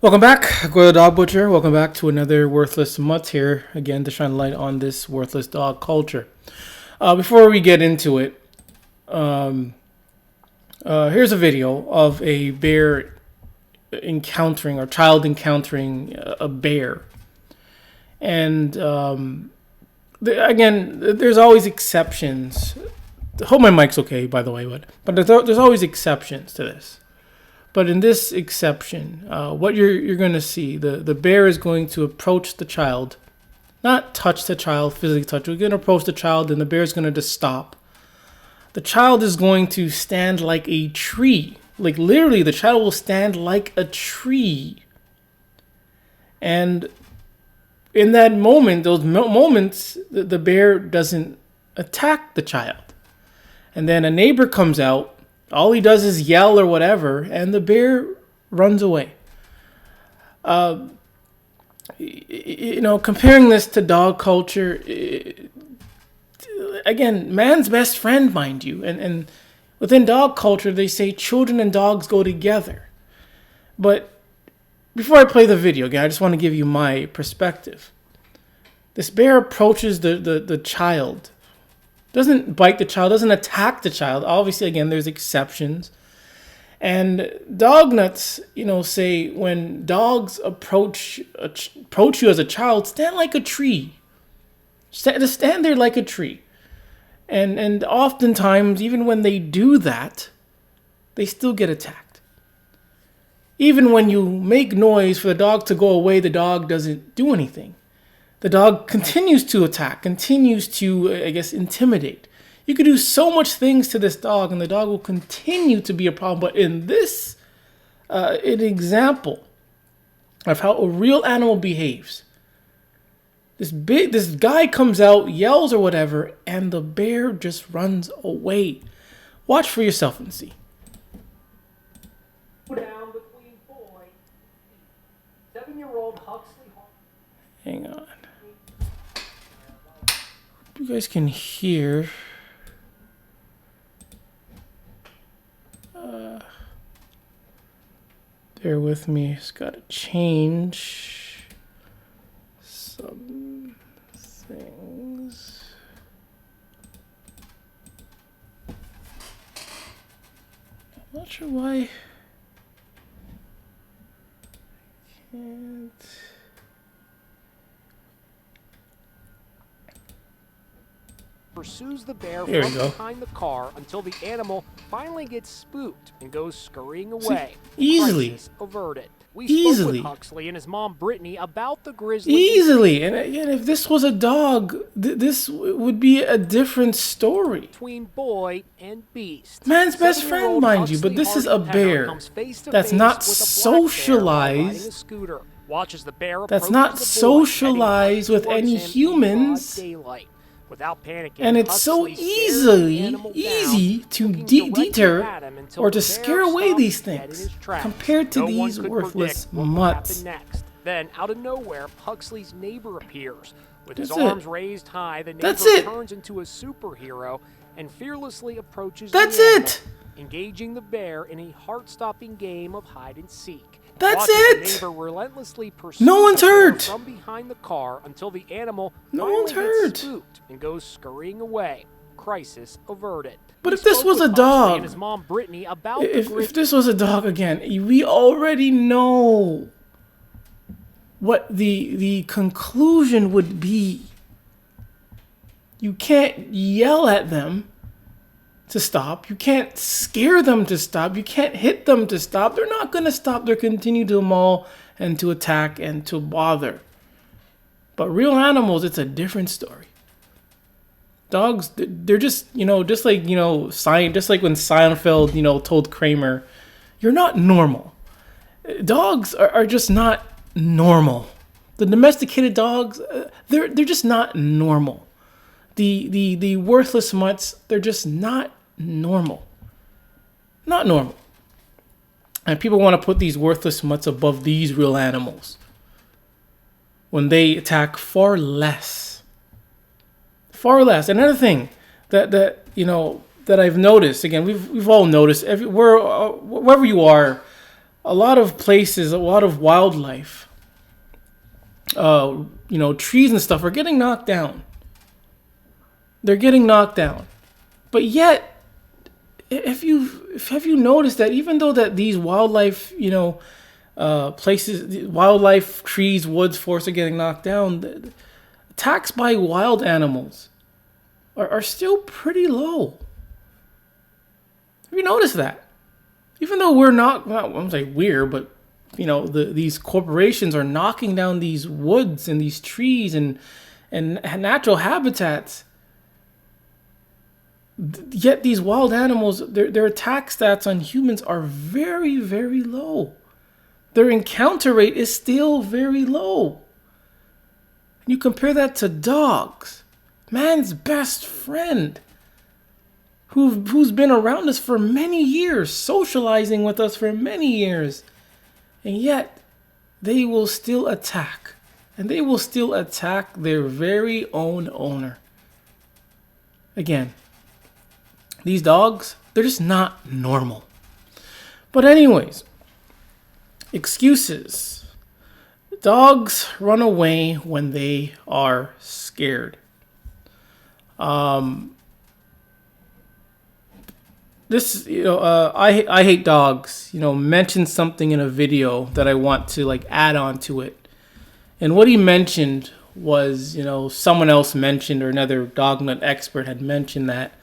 Welcome back, Go the Dog Butcher. Welcome back to another Worthless Mutt here, again to shine light on this worthless dog culture. Before we get into it, here's a video of a bear encountering, or child encountering a bear. And again, there's always exceptions. I hope my mic's okay, by the way, but there's always exceptions to this. But in this exception, what you're going to see, the bear is going to approach the child, not touch the child, physically touch. We're going to approach the child, and the bear is going to just stop. The child is going to stand like a tree. Like literally, the child will stand like a tree. And in that moment, those moments, the bear doesn't attack the child. And then a neighbor comes out. All he does is yell or whatever, and the bear runs away. Comparing this to dog culture, again, man's best friend, mind you. And within dog culture, they say children and dogs go together. But before I play the video, again, I just want to give you my perspective. This bear approaches the child. Doesn't bite the child, doesn't attack the child. Obviously, again, there's exceptions. And dog nuts, say when dogs approach you as a child, stand like a tree. Just stand there like a tree. And oftentimes, even when they do that, they still get attacked. Even when you make noise for the dog to go away, the dog doesn't do anything. The dog continues to attack, continues to, intimidate. You could do so much things to this dog, and the dog will continue to be a problem. But in this, an example of how a real animal behaves, this guy comes out, yells or whatever, and the bear just runs away. Watch for yourself and see. Down between boy, 7-year-old Huxley. Hang on. You guys can hear. Bear with me. It's got to change some things. I'm not sure why I can't. Pursues the bear Here we from go. behind the car until the animal finally gets spooked and goes scurrying away. Easily. Crisis averted. We Easily. spoke with Huxley and his mom Brittany about the grizzly. Easily. And again, if this was a dog, this would be a different story. Between boy and beast. Man's best friend, mind you, but this is a bear that's not socialized. Watches the bear That's not socialized with any humans. Without panicking, And it's so easy to deter or to scare away these things compared to these worthless mutts. Then, out of nowhere, Huxley's neighbor appears. With his That's it. arms raised high, the neighbor That's it. turns into a superhero and fearlessly approaches That's the animal, it. engaging the bear in a heart-stopping game of hide-and-seek. That's Watching it. The neighbor relentlessly pursues No one's the bear hurt. from behind the car until the animal No finally one's gets hurt. spooked and goes scurrying away. Crisis averted. But We if this spoke was with a Huxley dog, and his mom Brittany about the if this was a dog again, we already know what the conclusion would be. You can't yell at them to stop. You can't scare them to stop. You can't hit them to stop. They're not going to stop. They'll continue to maul and to attack and to bother. But real animals, it's a different story. Dogs, they're just, just like, just like when Seinfeld, told Kramer, you're not normal. Dogs are just not normal. The domesticated dogs, they're just not normal. The worthless mutts, they're just not normal. Not normal. And people want to put these worthless mutts above these real animals when they attack far less. Far less. Another thing that I've noticed, again, we've all noticed, wherever you are, a lot of places, a lot of wildlife, trees and stuff are getting knocked down. They're getting knocked down. But yet, have you noticed that even though that these wildlife, places, wildlife, trees, woods, forests are getting knocked down, the attacks by wild animals are still pretty low. Have you noticed that? Even though we're not, well, I'm gonna say we're, but these corporations are knocking down these woods and these trees and natural habitats. Yet these wild animals, their attack stats on humans are very, very low. Their encounter rate is still very low. And you compare that to dogs, man's best friend, who's been around us for many years, socializing with us for many years. And yet, they will still attack. And they will still attack their very own owner. Again, these dogs, they're just not normal. But anyways, excuses. Dogs run away when they are scared. I hate dogs, mentioned something in a video that I want to add on to it. And what he mentioned was, someone else mentioned, or another dog nut expert had mentioned that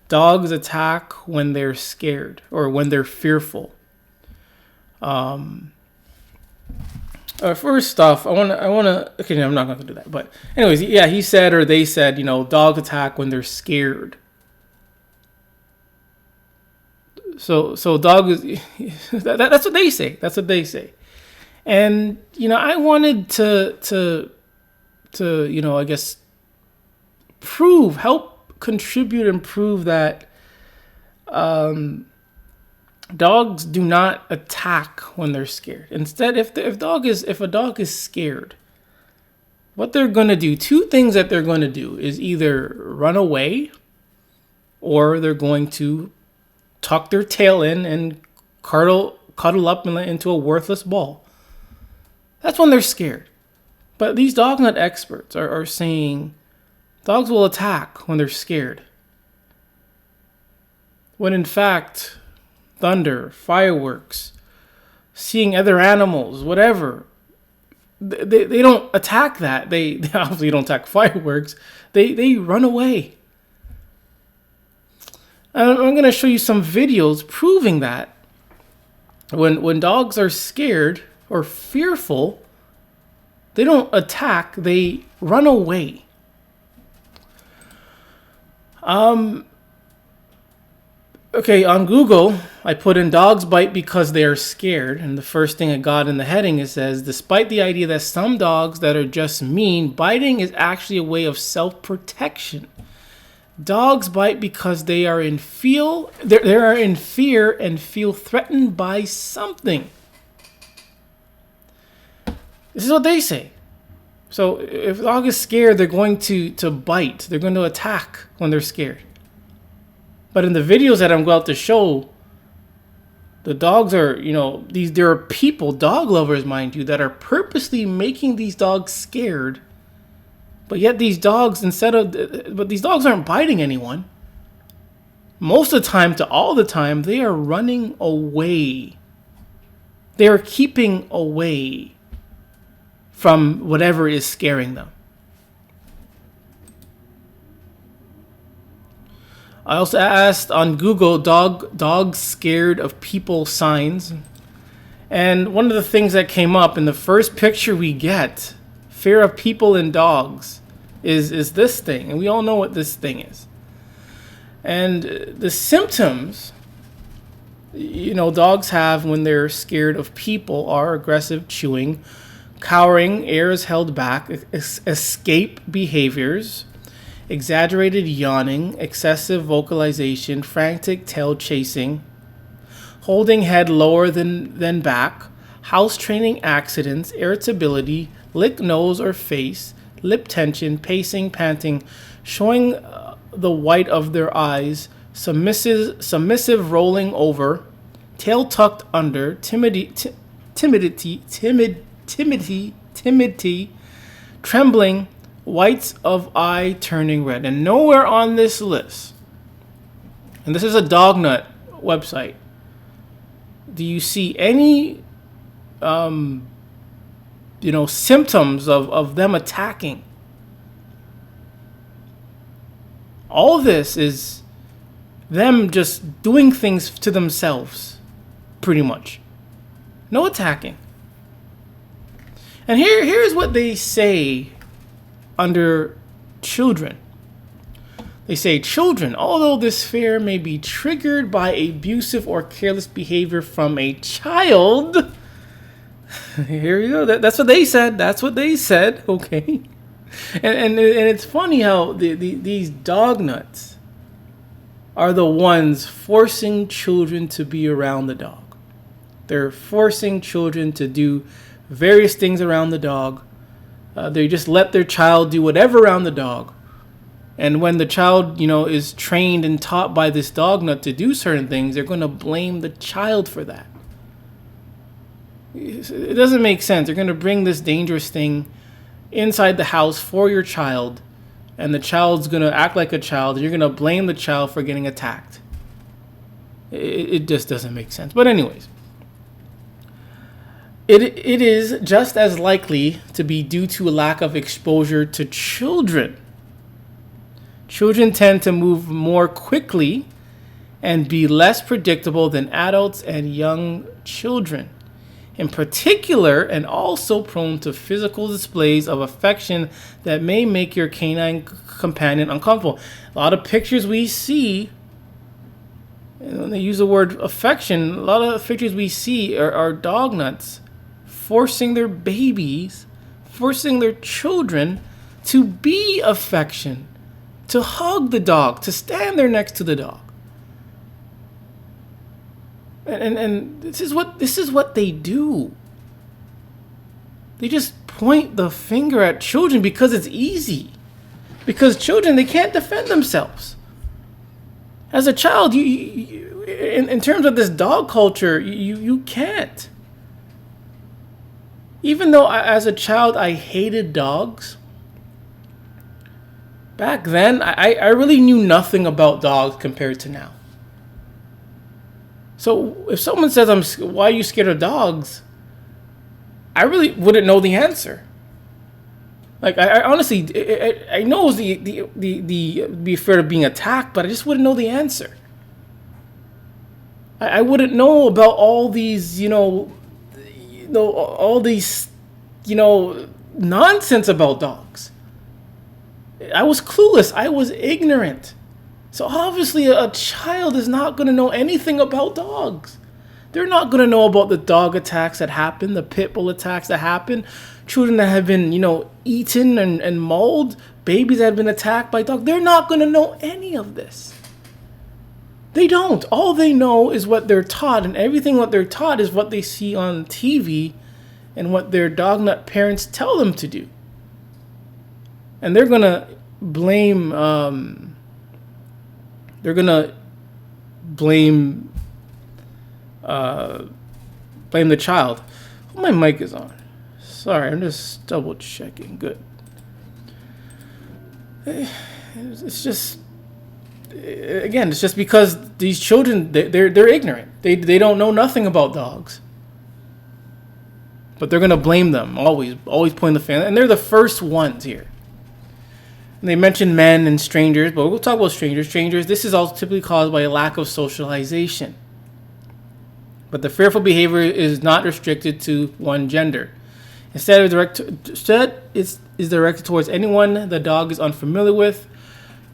dogs attack when they're scared or when they're fearful. First off, I wanna. Okay, no, I'm not gonna do that. But anyways, yeah, he said, or they said, dogs attack when they're scared. So dogs. That's what they say. That's what they say. And I wanted to I guess help contribute and prove that dogs do not attack when they're scared. Instead, if a dog is scared, what they're going to do, two things that they're going to do is either run away, or they're going to tuck their tail in and cuddle up into a worthless ball. That's when they're scared. But these dog nut experts are saying dogs will attack when they're scared. When in fact, thunder, fireworks, seeing other animals, whatever, they don't attack that. They obviously don't attack fireworks. They run away. And I'm going to show you some videos proving that when dogs are scared or fearful, they don't attack, they run away. Okay, on Google, I put in dogs bite because they are scared, and the first thing I got in the heading, it says, despite the idea that some dogs that are just mean, biting is actually a way of self-protection. Dogs bite because they are in fear and feel threatened by something. This is what they say. So if a dog is scared, they're going to bite. They're going to attack when they're scared. But in the videos that I'm about to show, the dogs are, there are people, dog lovers, mind you, that are purposely making these dogs scared. But yet these dogs, but these dogs aren't biting anyone. Most of the time, to all the time, they are running away. They are keeping away from whatever is scaring them. I also asked on Google dogs scared of people signs. And one of the things that came up in the first picture we get, fear of people and dogs, is this thing. And we all know what this thing is. And the symptoms, dogs have when they're scared of people are aggressive chewing, cowering, ears held back, escape behaviors, exaggerated yawning, excessive vocalization, frantic tail chasing, holding head lower than back, house training accidents, irritability, lick nose or face, lip tension, pacing, panting, showing the white of their eyes, submissive rolling over, tail tucked under, timidity, trembling, whites of eye turning red. And nowhere on this list, and this is a dog nut website, do you see any symptoms of them attacking. All this is them just doing things to themselves, pretty much. No attacking. And here's what they say under children. They say, children, although this fear may be triggered by abusive or careless behavior from a child. Here you go. That's what they said. That's what they said. Okay. And it's funny how these dog nuts are the ones forcing children to be around the dog. They're forcing children to do various things around the dog. They just let their child do whatever around the dog. And when the child, is trained and taught by this dog nut to do certain things, they're going to blame the child for that. It doesn't make sense. They're going to bring this dangerous thing inside the house for your child, and the child's going to act like a child, and you're going to blame the child for getting attacked. It just doesn't make sense. But anyways, it is just as likely to be due to a lack of exposure to children. Children tend to move more quickly and be less predictable than adults and young children. In particular, and also prone to physical displays of affection that may make your canine companion uncomfortable. A lot of pictures we see, and when they use the word affection, a lot of pictures we see are dog nuts forcing their babies, forcing their children to be affection, to hug the dog, to stand there next to the dog. And this is what they do. They just point the finger at children because it's easy. Because children, they can't defend themselves. As a child, you in terms of this dog culture, you can't. Even though as a child I hated dogs, back then I really knew nothing about dogs compared to now. So if someone says, why are you scared of dogs? I really wouldn't know the answer. Like, I honestly, I know the be afraid of being attacked, but I just wouldn't know the answer. I wouldn't know about all these, all these, nonsense about dogs. I was clueless. I was ignorant. So obviously a child is not going to know anything about dogs. They're not going to know about the dog attacks that happen, the pit bull attacks that happen, children that have been, eaten and mauled, babies that have been attacked by dogs. They're not going to know any of this. They don't. All they know is what they're taught, and everything what they're taught is what they see on TV and what their dog nut parents tell them to do. And they're going to blame blame the child. Oh, my mic is on. Sorry, I'm just double checking. Good. It's just, again, it's just because these children, they're ignorant. They don't know nothing about dogs. But they're gonna blame them always point the finger, and they're the first ones here. And they mention men and strangers, but we'll talk about strangers. This is also typically caused by a lack of socialization. But the fearful behavior is not restricted to one gender. Instead, it's directed towards anyone the dog is unfamiliar with.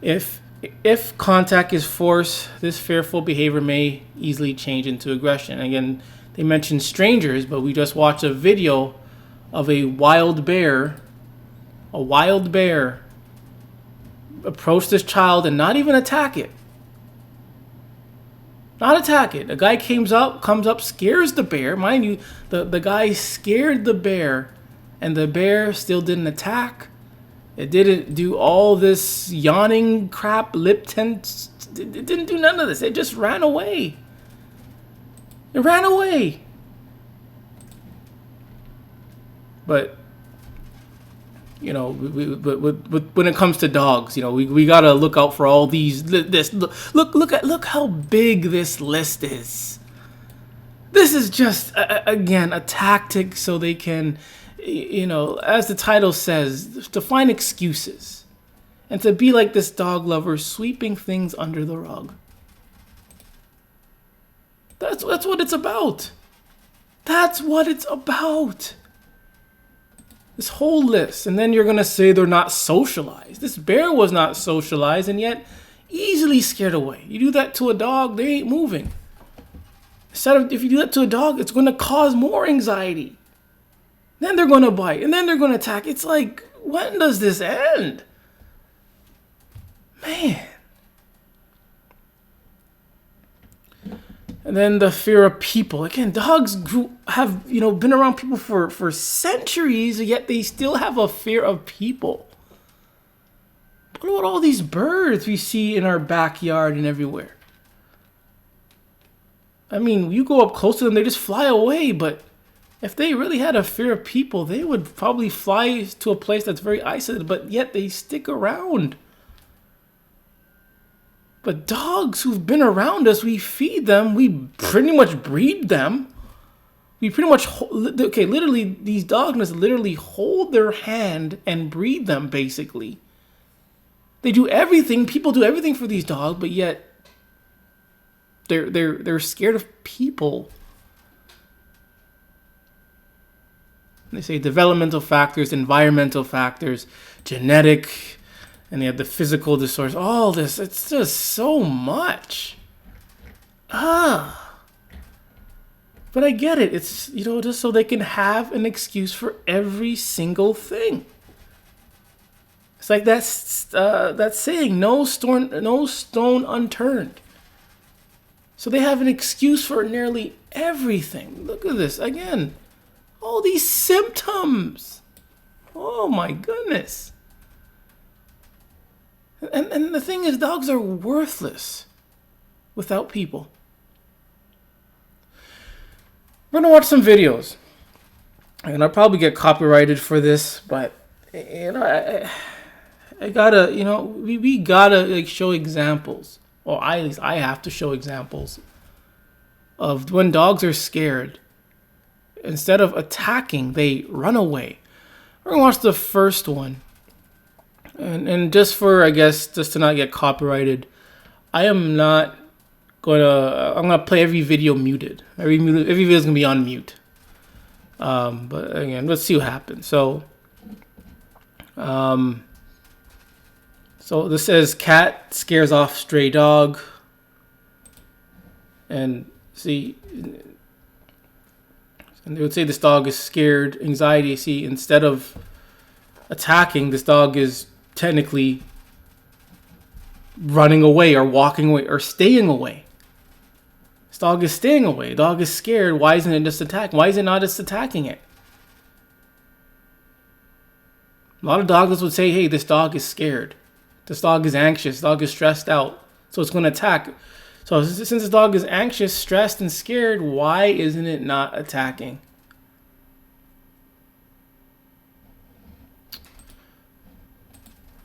If contact is forced, this fearful behavior may easily change into aggression. Again, they mention strangers, but we just watched a video of a wild bear approach this child and not even attack it. Not attack it. A guy comes up, scares the bear. Mind you, the guy scared the bear, and the bear still didn't attack. It didn't do all this yawning crap, lip tense. It didn't do none of this. It just ran away. It ran away. But you know, when it comes to dogs, you know, we gotta look out for all these. Look how big this list is. This is just again a tactic so they can, you know, as the title says, to find excuses and to be like this dog lover, sweeping things under the rug. That's what it's about. That's what it's about. This whole list, and then you're gonna say they're not socialized. This bear was not socialized, and yet easily scared away. You do that to a dog, they ain't moving. Instead of, if you do that to a dog, it's gonna cause more anxiety. Then they're gonna bite, and then they're gonna attack. It's like, when does this end? Man. And then the fear of people. Again, dogs have, you know, been around people for centuries, yet they still have a fear of people. What about all these birds we see in our backyard and everywhere? I mean, you go up close to them, they just fly away. But if they really had a fear of people, they would probably fly to a place that's very isolated, but yet they stick around. But dogs who've been around us, we feed them, we pretty much breed them. We pretty much, okay, literally, these dogs literally hold their hand and breed them, basically. They do everything, people do everything for these dogs, but yet they're scared of people. They say developmental factors, environmental factors, genetic, and they have the physical disorders. All this, it's just so much. But I get it. It's, you know, just so they can have an excuse for every single thing. It's like that saying, no stone unturned. So they have an excuse for nearly everything. Look at this again. All these symptoms. Oh my goodness. And the thing is, dogs are worthless without people. We're going to watch some videos. And I'll probably get copyrighted for this, but, you know, I gotta, you know, we gotta like show examples. Or at least I have to show examples of when dogs are scared. Instead of attacking, they run away. We're going to watch the first one. And just for, I guess, just to not get copyrighted, I'm gonna play every video muted. Every video is gonna be on mute. But again, let's see what happens. So this says cat scares off stray dog. And see, and they would say this dog is scared, anxiety. See, instead of attacking, this dog is technically running away or walking away or staying away. This dog is staying away. The dog is scared. Why isn't it just attacking? Why is it not just attacking it? A lot of dogs would say, hey, this dog is scared. This dog is anxious. This dog is stressed out. So it's going to attack. So since this dog is anxious, stressed, and scared, why isn't it not attacking?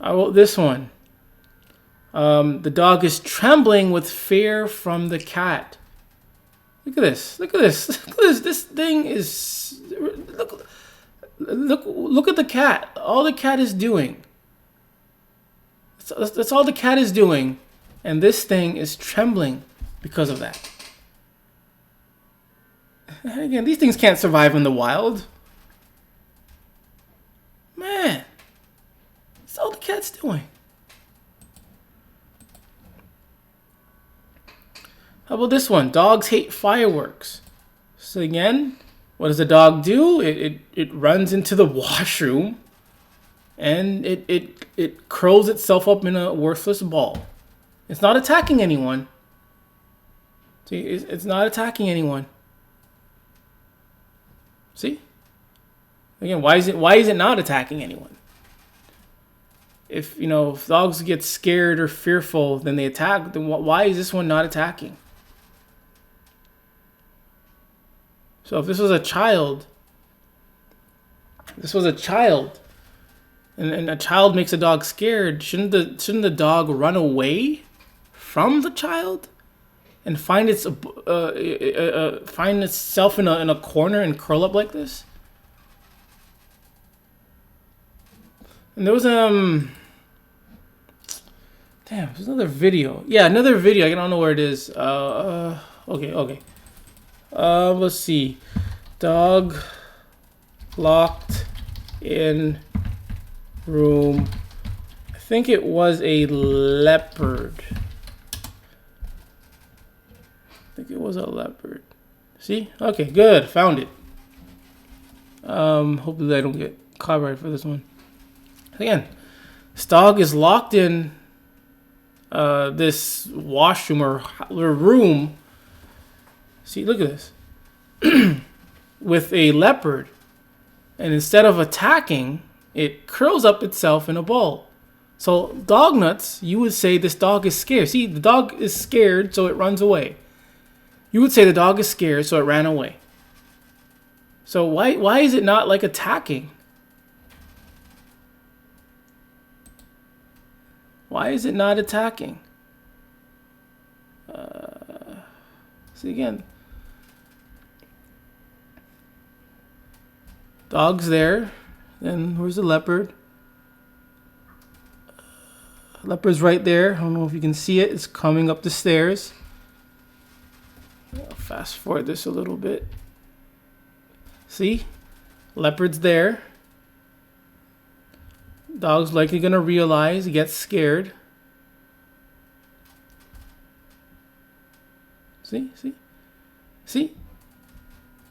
I wrote this one. The dog is trembling with fear from the cat. Look at this. Look at this. Look at this. This thing is... Look at the cat. All the cat is doing. That's all the cat is doing. And this thing is trembling because of that. Again, these things can't survive in the wild. Man. That's all the cat's doing. How about this one? Dogs hate fireworks. So again, what does the dog do? It runs into the washroom and it curls itself up in a worthless ball. It's not attacking anyone. See, it's not attacking anyone. See? Again, why is it not attacking anyone? If dogs get scared or fearful, then they attack. Then why is this one not attacking? So if this was a child, and a child makes a dog scared, shouldn't the dog run away from the child and find itself in a corner and curl up like this? And there was there's another video. Yeah, another video. I don't know where it is. Okay. Let's see. Dog locked in room. I think it was a leopard. See? Okay, good. Found it. Hopefully I don't get copyright for this one. Again, this dog is locked in this washroom or room. See, look at this. With a leopard. And instead of attacking, it curls up itself in a ball. So, dog nuts, you would say this dog is scared. See, the dog is scared, so it runs away. You would say the dog is scared, so it ran away. So why is it not like attacking? Why is it not attacking? See again. Dog's there. Then where's the leopard? Leopard's right there. I don't know if you can see it. It's coming up the stairs. I'll fast forward this a little bit. See? Leopard's there. Dog's likely going to realize, he gets scared. See?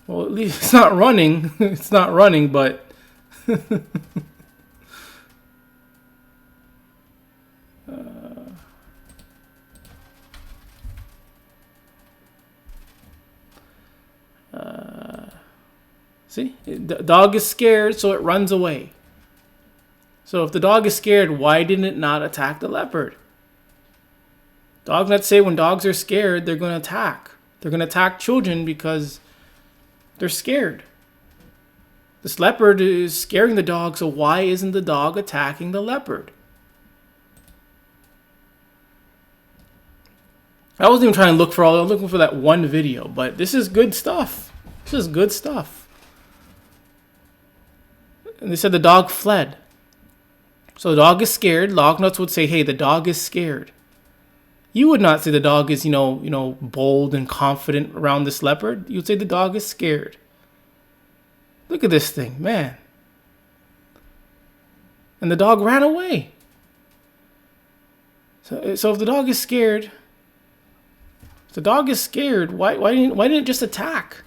Well, at least it's not running. It's not running, but... See? The dog is scared, so it runs away. So if the dog is scared, why didn't it not attack the leopard? Dogs, let's say when dogs are scared, they're going to attack. They're going to attack children because they're scared. This leopard is scaring the dog, so why isn't the dog attacking the leopard? I wasn't even trying to look for I was looking for that one video, but this is good stuff. This is good stuff. And they said the dog fled. So the dog is scared. Lognuts would say, hey, the dog is scared. You would not say the dog is, bold and confident around this leopard. You would say the dog is scared. Look at this thing, man. And the dog ran away. So if the dog is scared, why didn't it just attack?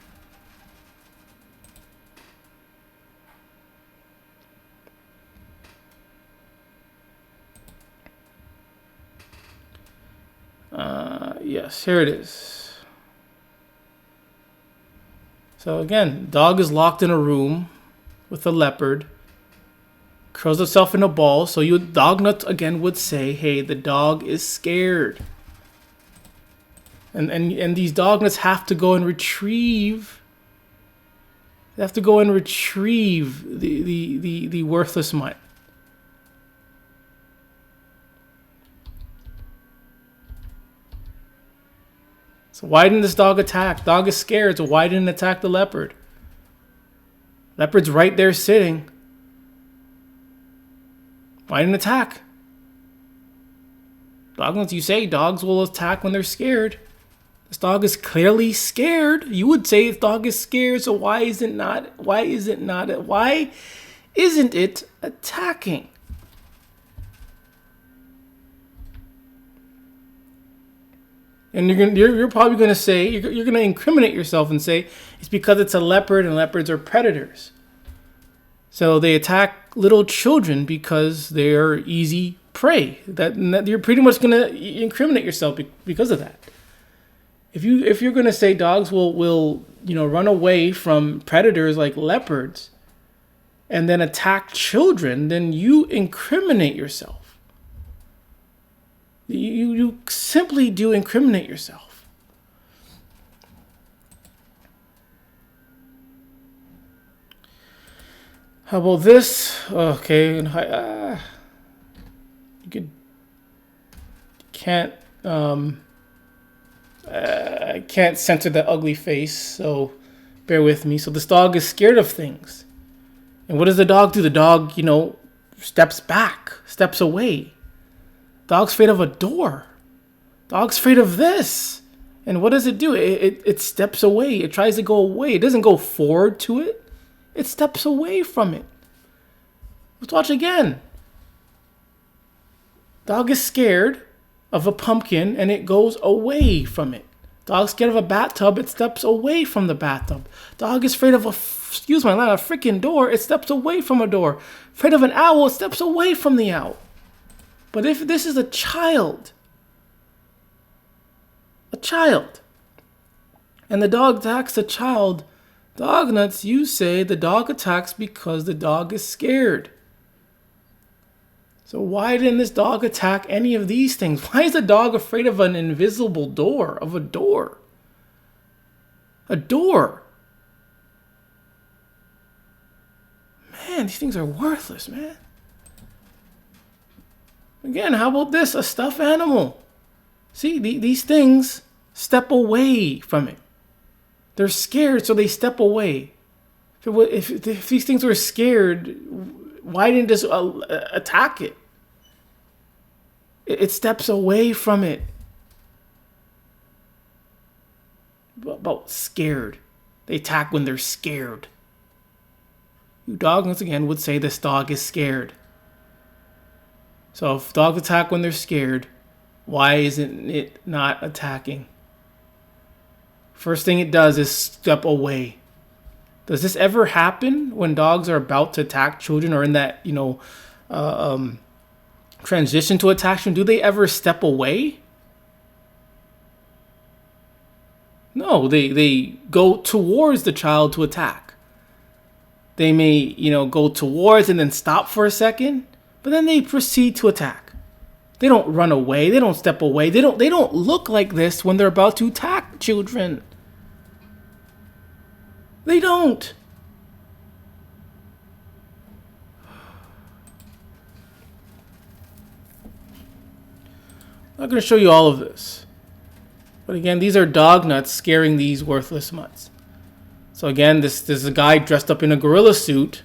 Yes, here it is. So again, dog is locked in a room with a leopard, curls itself in a ball. So dog nuts again would say, hey, the dog is scared. And these dog nuts have to go and retrieve. They have to go and retrieve the worthless mutt. So why didn't this dog attack? Dog is scared, so why didn't it attack the leopard? Leopard's right there sitting. Why didn't it attack? Dog, you say dogs will attack when they're scared. This dog is clearly scared. You would say this dog is scared, so why isn't it attacking? And you're probably going to say, you're going to incriminate yourself and say, it's because it's a leopard and leopards are predators. So they attack little children because they're easy prey. That you're pretty much going to incriminate yourself because of that. If you're going to say dogs will run away from predators like leopards and then attack children, then you incriminate yourself. You simply do incriminate yourself. How about this? Okay, you can't I can't censor that ugly face, so bear with me. So this dog is scared of things. And what does the dog do? The dog, steps back, steps away. Dog's afraid of a door. Dog's afraid of this. And what does it do? It steps away. It tries to go away. It doesn't go forward to it. It steps away from it. Let's watch again. Dog is scared of a pumpkin and it goes away from it. Dog's scared of a bathtub. It steps away from the bathtub. Dog is afraid of a freaking door. It steps away from a door. Afraid of an owl. It steps away from the owl. But if this is a child, and the dog attacks the child, dog nuts, you say the dog attacks because the dog is scared. So why didn't this dog attack any of these things? Why is the dog afraid of an invisible door, of a door? A door. Man, these things are worthless, man. Again, how about this? A stuffed animal. See, these things step away from it. They're scared, so they step away. If these things were scared, why didn't it just attack it? It steps away from it. About scared. They attack when they're scared. You dog, once again, would say this dog is scared. So if dogs attack when they're scared, why isn't it not attacking? First thing it does is step away. Does this ever happen when dogs are about to attack children or in that, transition to attack children? Do they ever step away? No, they go towards the child to attack. They may, go towards and then stop for a second, but then they proceed to attack. They don't run away. They don't step away. They don't look like this when they're about to attack children. They don't. I'm not going to show you all of this. But again, these are dog nuts scaring these worthless mutts. So again, this is a guy dressed up in a gorilla suit.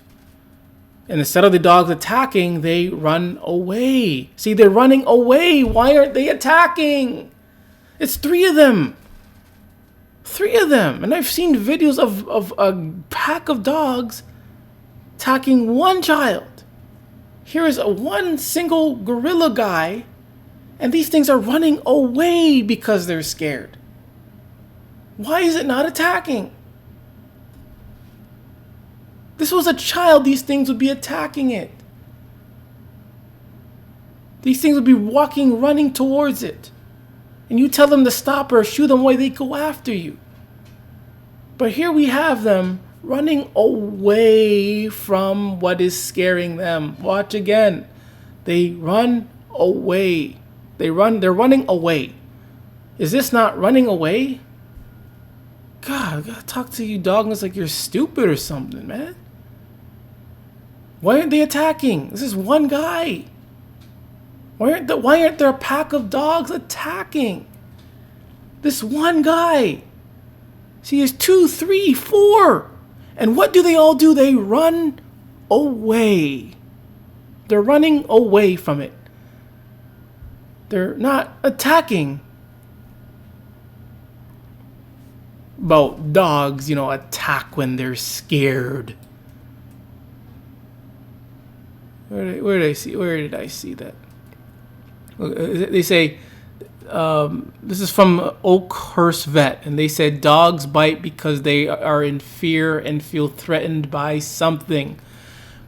And instead of the dogs attacking, they run away. See, they're running away. Why aren't they attacking? It's 3 of them. 3 of them. And I've seen videos of a pack of dogs attacking one child. Here is one single gorilla guy. And these things are running away because they're scared. Why is it not attacking? This was a child, these things would be attacking it. These things would be running towards it. And you tell them to stop or shoo them away, they go after you. But here we have them running away from what is scaring them. Watch again. They run away. They're running away. Is this not running away? God, I gotta talk to you dogs like you're stupid or something, man. Why aren't they attacking? This is one guy. Why aren't there a pack of dogs attacking? This one guy. See, there's 2, 3, 4. And what do they all do? They run away. They're running away from it. They're not attacking. About dogs, attack when they're scared. Where did I see that? They say, this is from Oakhurst Vet, and they said dogs bite because they are in fear and feel threatened by something.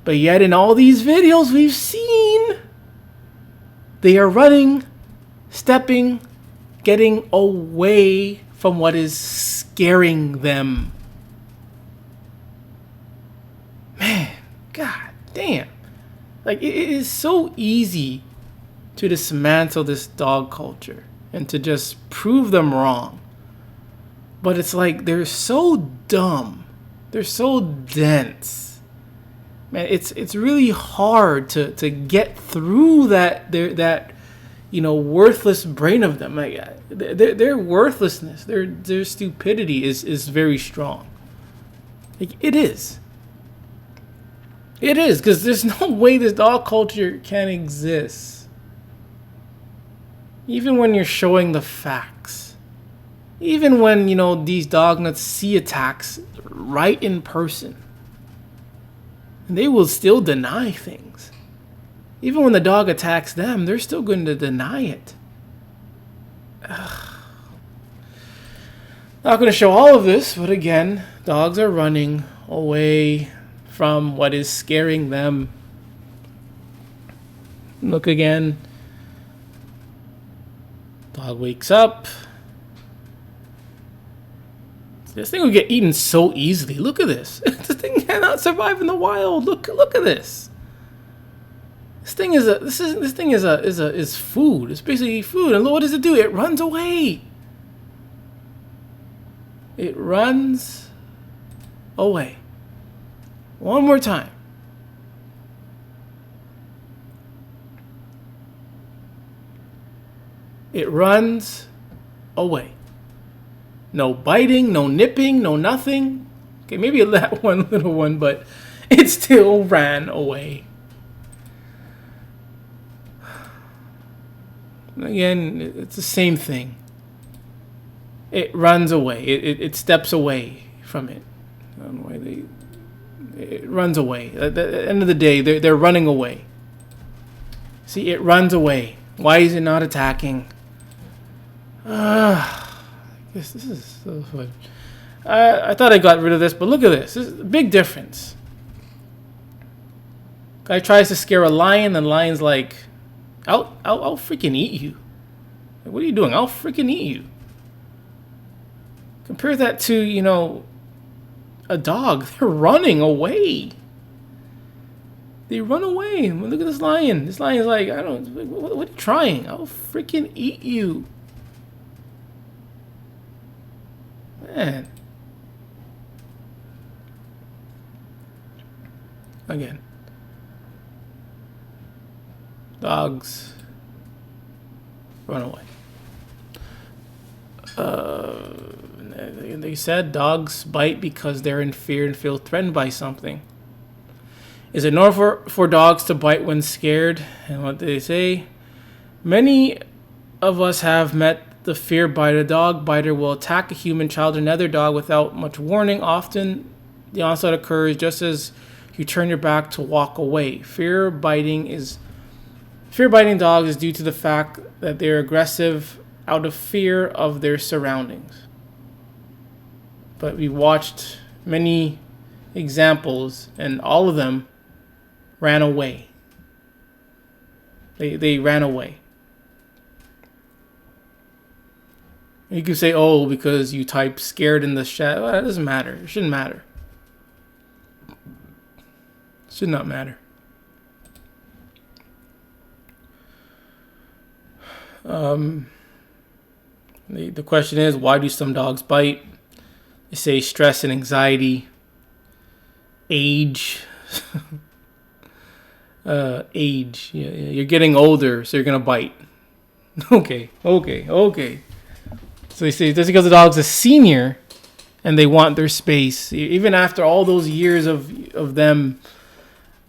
But yet in all these videos we've seen, they are running, stepping, getting away from what is scaring them. Man, god damn. Like, it is so easy to dismantle this dog culture and to just prove them wrong. But it's like they're so dumb. They're so dense. Man, it's really hard to get through that worthless brain of them. Like their worthlessness, their stupidity is very strong. Like it is. It is, because there's no way this dog culture can exist. Even when you're showing the facts. Even when, these dog nuts see attacks right in person. And they will still deny things. Even when the dog attacks them, they're still going to deny it. Ugh. Not going to show all of this, but again, dogs are running away from what is scaring them. Look again. Dog wakes up. This thing will get eaten so easily. Look at this. This thing cannot survive in the wild. Look at this. This thing is food. It's basically food. And what does it do? It runs away. It runs away. One more time. It runs away. No biting, no nipping, no nothing. Okay, maybe that one little one, but it still ran away. Again, it's the same thing. It runs away. It steps away from it. I don't know why it runs away. At the end of the day, they're running away. See, it runs away. Why is it not attacking? This is so fun. I thought I got rid of this, but look at this. This is a big difference. Guy tries to scare a lion, and the lion's like, I'll freaking eat you. Like, what are you doing? I'll freaking eat you. Compare that to, a dog. They're running away. They run away. Look at this lion. This lion's like, what are you trying? I'll freaking eat you. Man. Again. Dogs run away. They said dogs bite because they're in fear and feel threatened by something. Is it normal for dogs to bite when scared? And what they say? Many of us have met the fear biter. A dog biter will attack a human, child, or another dog without much warning. Often, the onset occurs just as you turn your back to walk away. Fear biting dogs is due to the fact that they're aggressive out of fear of their surroundings. But we watched many examples, and all of them ran away. They ran away. You can say, oh, because you type scared in the chat. Well, that doesn't matter. It shouldn't matter. It should not matter. The question is, why do some dogs bite? They say stress and anxiety, age. Age. Yeah, you're getting older, so you're going to bite. Okay. So they say that's because the dog's a senior and they want their space. Even after all those years of them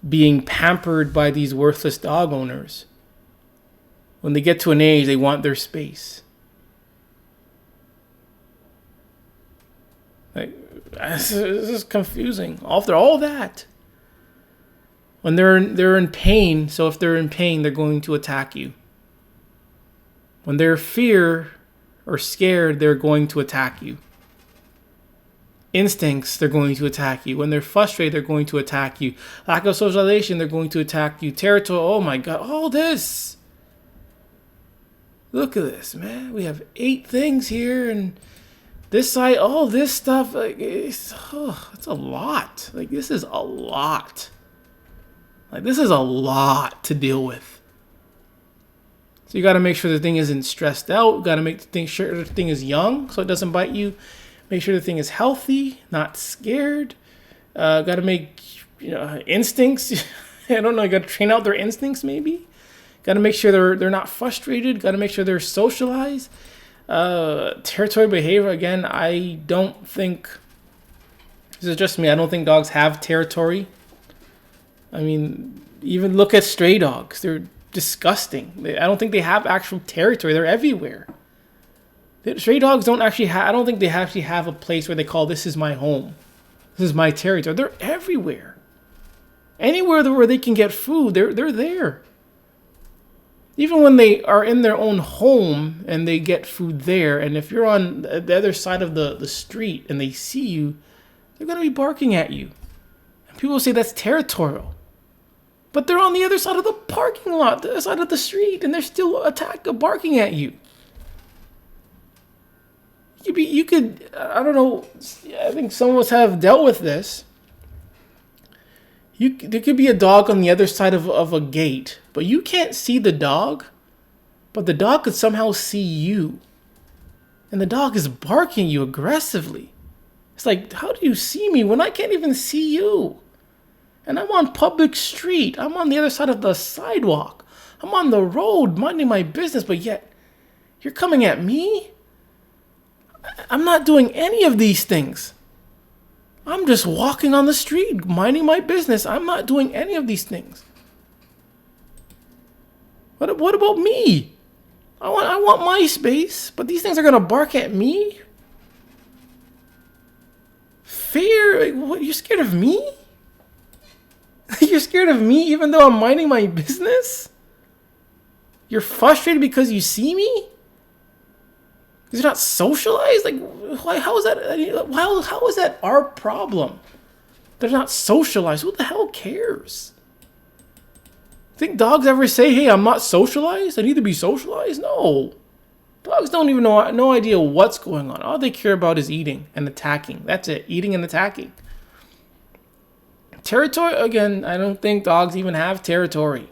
being pampered by these worthless dog owners, when they get to an age, they want their space. Like, this is confusing. After all that, when they're in pain, so if they're in pain, they're going to attack you. When they're fear or scared, they're going to attack you. Instincts, they're going to attack you. When they're frustrated, they're going to attack you. Lack of socialization, they're going to attack you. Territory, oh my God, all this. Look at this, man. We have 8 things here, and this side, all this stuff. Like, it's a lot. Like, this is a lot. Like, this is a lot to deal with. So you got to make sure the thing isn't stressed out. You got to make sure the thing is young so it doesn't bite you. Make sure the thing is healthy, not scared. Got to make instincts. I don't know. You got to train out their instincts, maybe. Got to make sure they're not frustrated. Got to make sure they're socialized. Territory behavior, again, I don't think, this is just me, I don't think dogs have territory. I mean, even look at stray dogs. They're disgusting. I don't think they have actual territory. They're everywhere. Stray dogs don't actually have, I don't think they actually have a place where they call, this is my home. This is my territory. They're everywhere. Anywhere where they can get food, they're there. Even when they are in their own home and they get food there, and if you're on the other side of the street and they see you, they're going to be barking at you. And people say that's territorial. But they're on the other side of the parking lot, the other side of the street, and they're still barking at you. You could, I don't know, I think some of us have dealt with this. There could be a dog on the other side of a gate, but you can't see the dog, but the dog could somehow see you. And the dog is barking you aggressively. It's like, how do you see me when I can't even see you? And I'm on public street. I'm on the other side of the sidewalk. I'm on the road minding my business, but yet you're coming at me? I'm not doing any of these things. I'm just walking on the street, minding my business. I'm not doing any of these things. What about me? I want my space, but these things are gonna bark at me? Fear? What? You're scared of me? You're scared of me even though I'm minding my business? You're frustrated because you see me? Because you're not socialized? Like, how is that? How is that our problem? They're not socialized. Who the hell cares? Think dogs ever say, "Hey, I'm not socialized. I need to be socialized"? No. Dogs don't even know, no idea what's going on. All they care about is eating and attacking. That's it. Eating and attacking. Territory, again, I don't think dogs even have territory.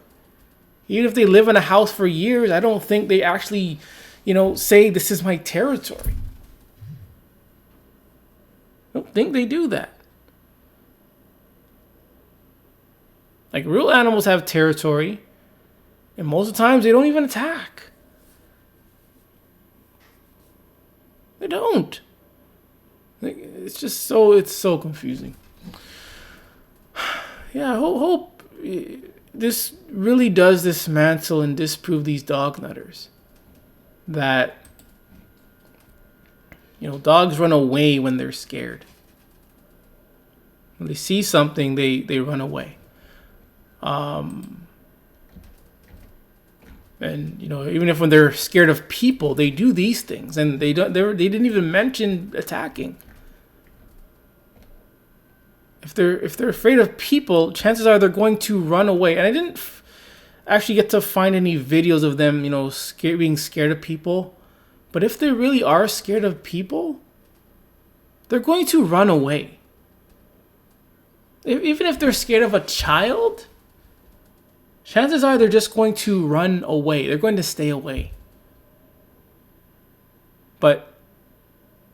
Even if they live in a house for years, I don't think they actually, say this is my territory. I don't think they do that. Like, real animals have territory, and most of the times they don't even attack. They don't. It's so confusing. Yeah, I hope this really does dismantle and disprove these dog nutters. That, dogs run away when they're scared. When they see something, they run away. And even if when they're scared of people, they do these things, and they didn't even mention attacking. If they're afraid of people, chances are they're going to run away. And I didn't actually get to find any videos of them, being scared of people. But if they really are scared of people, they're going to run away. Even if they're scared of a child, chances are they're just going to run away. They're going to stay away. But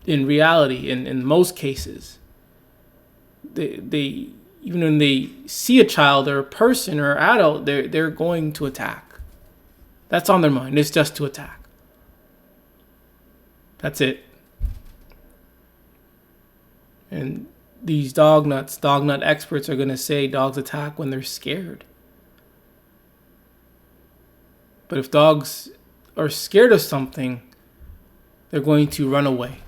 in reality, in most cases, they even when they see a child or a person or adult, they're going to attack. That's on their mind. It's just to attack. That's it. And these dog nut experts are going to say dogs attack when they're scared. But if dogs are scared of something, they're going to run away.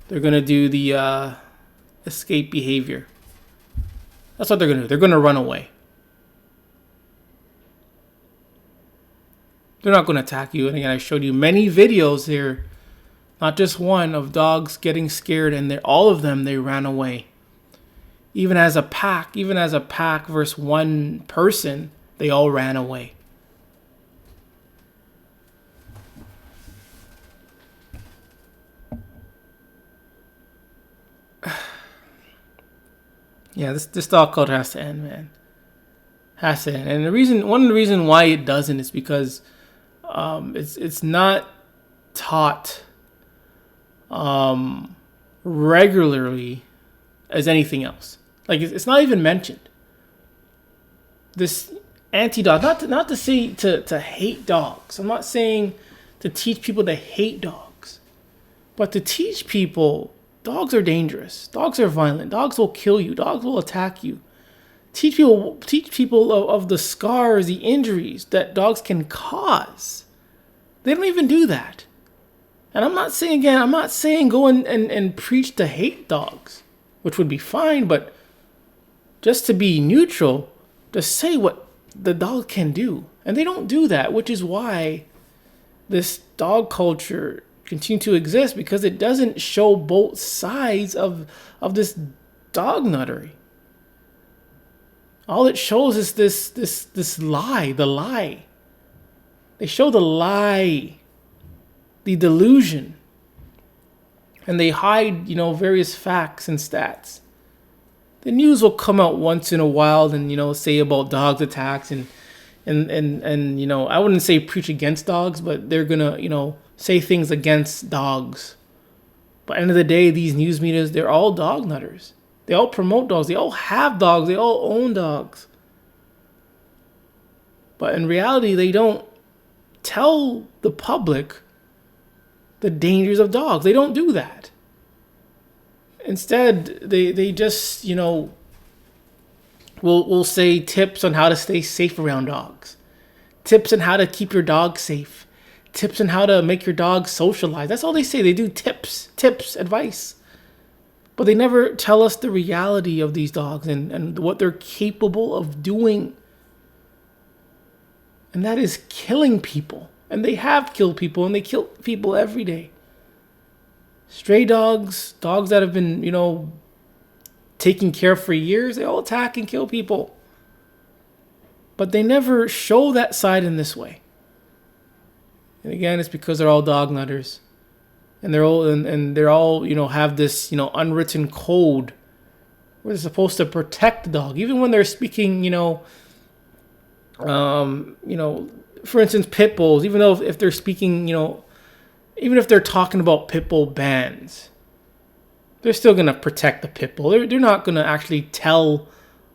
They're going to do the escape behavior. That's what they're going to do. They're going to run away. They're not going to attack you. And again, I showed you many videos here, not just one, of dogs getting scared, and all of them, they ran away. Even as a pack versus one person, they all ran away. Yeah, this dog culture has to end, man. Has to end. And one of the reasons why it doesn't is because it's not taught regularly as anything else. Like it's not even mentioned. This anti-dog, not to say to hate dogs. I'm not saying to teach people to hate dogs, but to teach people dogs are dangerous. Dogs are violent. Dogs will kill you. Dogs will attack you. Teach people of the scars, the injuries that dogs can cause. They don't even do that. And I'm not saying go and preach to hate dogs, which would be fine, but just to be neutral, to say what the dog can do. And they don't do that, which is why this dog culture continues to exist, because it doesn't show both sides of this dog nuttery. All it shows is this lie, the lie. They show the lie, the delusion, and they hide, various facts and stats. The news will come out once in a while and, say about dogs attacks and I wouldn't say preach against dogs, but they're gonna, say things against dogs. But at the end of the day, these news medias, they're all dog nutters. They all promote dogs. They all have dogs. They all own dogs. But in reality, they don't tell the public the dangers of dogs. They don't do that. Instead, they just, will say tips on how to stay safe around dogs. Tips on how to keep your dog safe. Tips on how to make your dog socialize. That's all they say. They do tips, advice. But they never tell us the reality of these dogs and what they're capable of doing. And that is killing people. And they have killed people, and they kill people every day. Stray dogs, dogs that have been, taken care of for years, they all attack and kill people. But they never show that side in this way. And again, it's because they're all dog nutters. And they're all have this, unwritten code where they're supposed to protect the dog. Even when they're speaking, for instance, pit bulls, even though if they're speaking, even if they're talking about pit bull bans, they're still going to protect the pit bull. They're not going to actually tell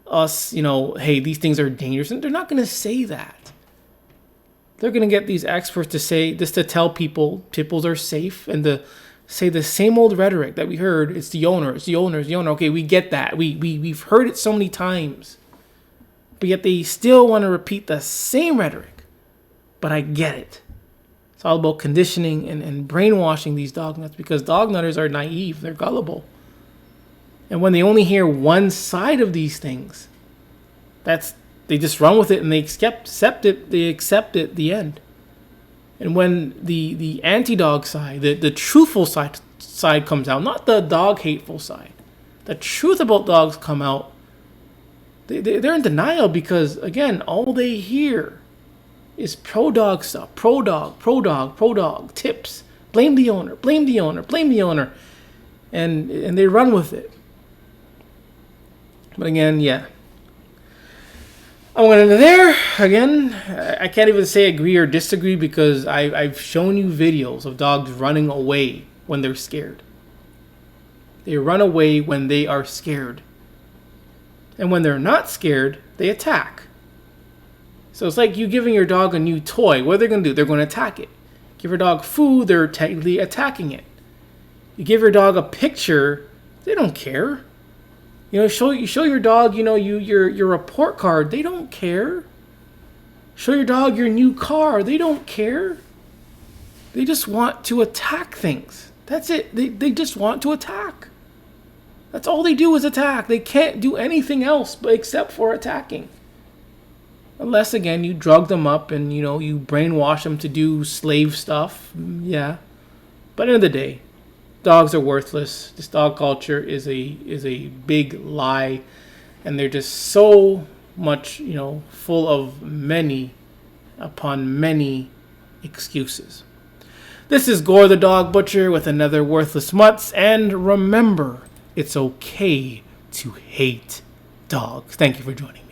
us, hey, these things are dangerous. And they're not going to say that. They're going to get these experts to say this, to tell people pit bulls are safe, and to say the same old rhetoric that we heard. It's the owner. Okay, we get that. We've heard it so many times. But yet they still want to repeat the same rhetoric. But I get it. It's all about conditioning and brainwashing these dog nuts, because dog nutters are naive. They're gullible. And when they only hear one side of these things, they just run with it and they accept it. They accept it, the end. And when the anti-dog side, the truthful side comes out, not the dog hateful side, the truth about dogs come out, they're in denial, because, again, all they hear is pro-dog stuff. Pro-dog, tips. Blame the owner. And they run with it. But again, yeah. I'm going to there. Again, I can't even say agree or disagree, because I've shown you videos of dogs running away when they're scared. They run away when they are scared. And when they're not scared, they attack. So it's like you giving your dog a new toy. What are they going to do? They're going to attack it. Give your dog food, they're technically attacking it. You give your dog a picture, they don't care. You show your dog, your report card, they don't care. Show your dog your new car, they don't care. They just want to attack things. That's it. They just want to attack. That's all they do is attack. They can't do anything else except for attacking. Unless, again, you drug them up and, you brainwash them to do slave stuff. Yeah. But at the end of the day, dogs are worthless. This dog culture is a big lie. And they're just so much, full of many upon many excuses. This is Gore the Dog Butcher with another Worthless Mutts. And remember, it's okay to hate dogs. Thank you for joining.